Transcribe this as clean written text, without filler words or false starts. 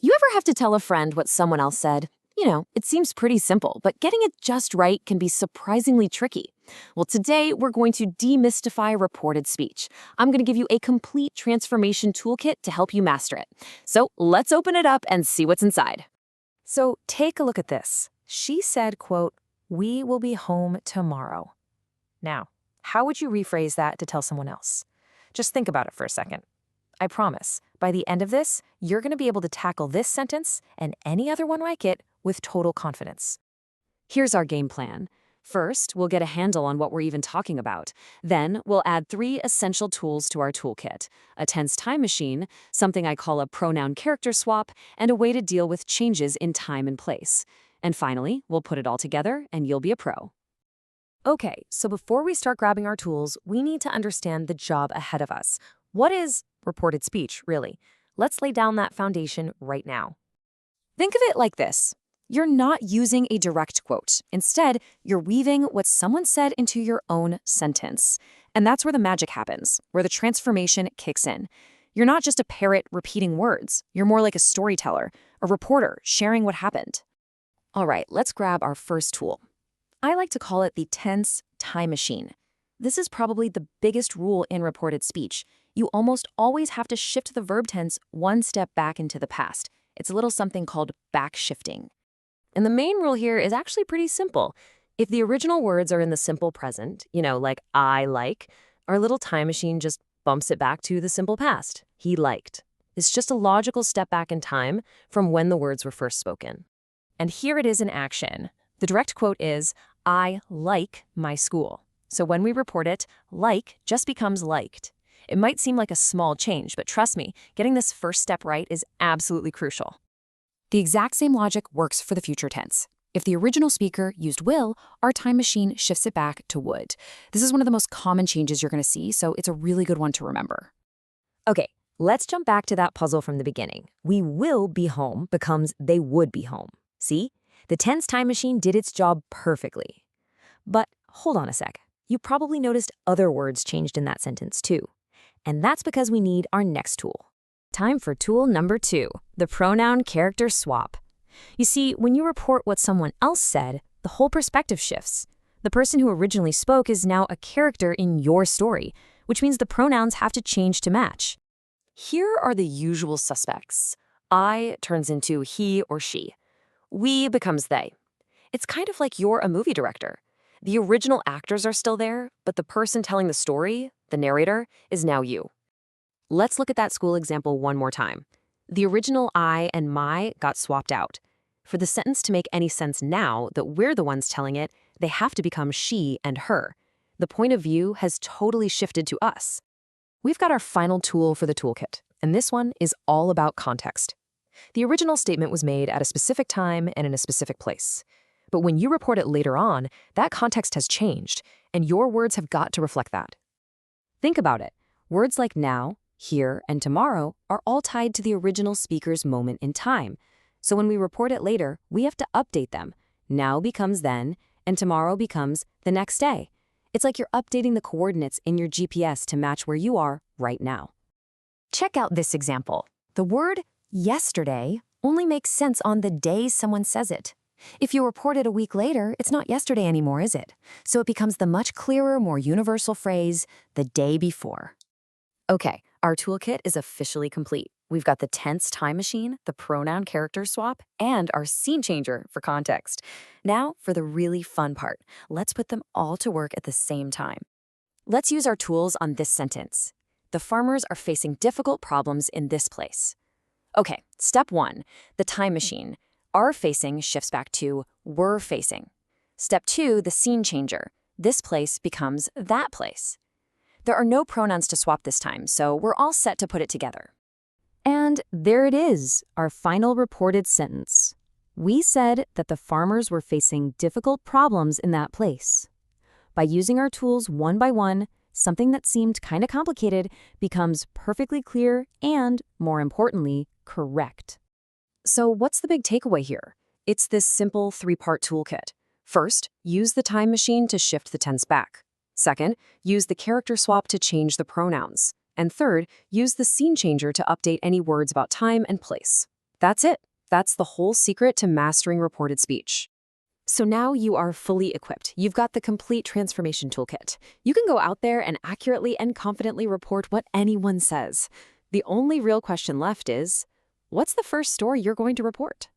You ever have to tell a friend what someone else said? It seems pretty simple, but getting it just right can be surprisingly tricky. Well, today we're going to demystify reported speech. I'm going to give you a complete transformation toolkit to help you master it. So let's open it up and see what's inside. So take a look at this. She said, quote, "We will be home tomorrow." Now, how would you rephrase that to tell someone else? Just think about it for a second. I promise, by the end of this, you're going to be able to tackle this sentence and any other one like it with total confidence. Here's our game plan. First, we'll get a handle on what we're even talking about. Then, we'll add 3 essential tools to our toolkit: a tense time machine, something I call a pronoun character swap, and a way to deal with changes in time and place. And finally, we'll put it all together and you'll be a pro. Okay, so before we start grabbing our tools, we need to understand the job ahead of us. What is reported speech, really? Let's lay down that foundation right now. Think of it like this. You're not using a direct quote. Instead, you're weaving what someone said into your own sentence. And that's where the magic happens, where the transformation kicks in. You're not just a parrot repeating words. You're more like a storyteller, a reporter sharing what happened. All right, let's grab our first tool. I like to call it the tense time machine. This is probably the biggest rule in reported speech. You almost always have to shift the verb tense one step back into the past. It's a little something called backshifting. And the main rule here is actually pretty simple. If the original words are in the simple present, like I like, our little time machine just bumps it back to the simple past. He liked. It's just a logical step back in time from when the words were first spoken. And here it is in action. The direct quote is, "I like my school." So when we report it, like just becomes liked. It might seem like a small change, but trust me, getting this first step right is absolutely crucial. The exact same logic works for the future tense. If the original speaker used will, our time machine shifts it back to would. This is one of the most common changes you're going to see, so it's a really good one to remember. Okay, let's jump back to that puzzle from the beginning. We will be home becomes they would be home. See? The tense time machine did its job perfectly. But hold on a sec. You probably noticed other words changed in that sentence too. And that's because we need our next tool. Time for tool number 2, the pronoun character swap. You see, when you report what someone else said, the whole perspective shifts. The person who originally spoke is now a character in your story, which means the pronouns have to change to match. Here are the usual suspects. I turns into he or she. We becomes they. It's kind of like you're a movie director. The original actors are still there, but the person telling the story, the narrator, is now you. Let's look at that school example one more time. The original I and my got swapped out. For the sentence to make any sense now that we're the ones telling it, they have to become she and her. The point of view has totally shifted to us. We've got our final tool for the toolkit, and this one is all about context. The original statement was made at a specific time and in a specific place. But when you report it later on, that context has changed, and your words have got to reflect that. Think about it. Words like now, here, and tomorrow are all tied to the original speaker's moment in time. So when we report it later, we have to update them. Now becomes then, and tomorrow becomes the next day. It's like you're updating the coordinates in your GPS to match where you are right now. Check out this example. The word yesterday only makes sense on the day someone says it. If you report it a week later, it's not yesterday anymore, is it? So it becomes the much clearer, more universal phrase, the day before. Okay, our toolkit is officially complete. We've got the tense time machine, the pronoun character swap, and our scene changer for context. Now for the really fun part. Let's put them all to work at the same time. Let's use our tools on this sentence. The farmers are facing difficult problems in this place. Okay, step 1, the time machine. Are facing shifts back to were facing. Step 2, the scene changer. This place becomes that place. There are no pronouns to swap this time, so we're all set to put it together. And there it is, our final reported sentence. We said that the farmers were facing difficult problems in that place. By using our tools one by one, something that seemed kind of complicated becomes perfectly clear and, more importantly, correct. So what's the big takeaway here? It's this simple 3-part toolkit. First, use the time machine to shift the tense back. Second, use the character swap to change the pronouns. And third, use the scene changer to update any words about time and place. That's it. That's the whole secret to mastering reported speech. So now you are fully equipped. You've got the complete transformation toolkit. You can go out there and accurately and confidently report what anyone says. The only real question left is, what's the first story you're going to report?